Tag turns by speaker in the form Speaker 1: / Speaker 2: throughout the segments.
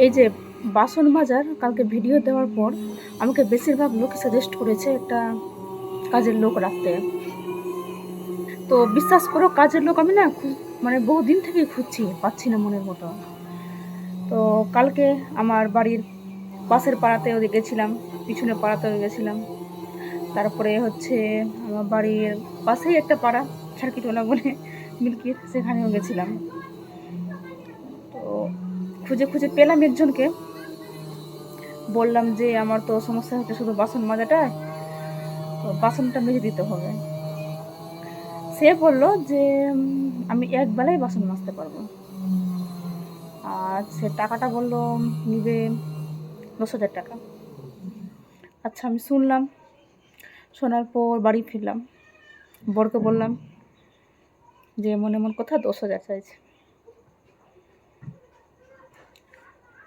Speaker 1: এই যে বাসন মাজার কালকে ভিডিও দেওয়ার পর আমাকে বেশিরভাগ লোকই সাজেস্ট করেছে একটা কাজের লোক রাখতে। তো বিশ্বাস করো কাজের লোক আমি না মানে বহুদিন থেকেই খুঁজছি, পাচ্ছি না মনের মতো। তো কালকে আমার বাড়ির পাশের পাড়াতেও গেছিলাম, পিছনের পাড়াতেও গেছিলাম। তারপরে হচ্ছে আমার বাড়ির পাশেই একটা পাড়া ছারকিটোলা বলে মিল্কির, সেখানেও গেছিলাম। তো খুঁজে খুঁজে পেলাম একজনকে, বললাম যে আমার তো সমস্যা হচ্ছে শুধু বাসন মাজাটায়, তো বাসনটা মেজে দিতে হবে। সে বলল যে আমি একবেলায় বাসন মাজতে পারবো। আর সে টাকাটা বলল নিবে 10,000 টাকা। আচ্ছা আমি শুনলাম, শোনার পর বাড়ি ফিরলাম, বরকে বললাম যে এমন এমন কথা, 10,000 চাইছে।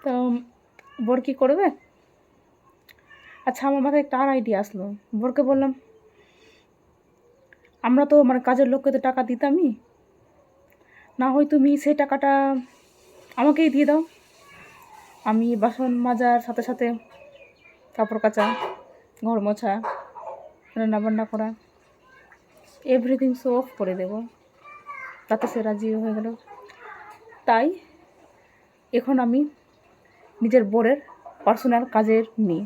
Speaker 1: তো বর কী করবে? আচ্ছা আমার মাথায় একটা আর আইডিয়া আসলো। বরকে বললাম আমরা তো মানে কাজের লোককে তো টাকা দিতামই, না হয় তুমি সেই টাকাটা আমাকেই দিয়ে দাও। আমি বাসন মাজার সাথে সাথে কাপড় কাচা, ঘর মোছা, রান্নাবান্না করা, এভরিথিং শো অফ করে দেবো। তাতে সে রাজি হয়ে গেল। তাই এখন আমি নিজের বরের পার্সোনাল কাজের মেয়ে।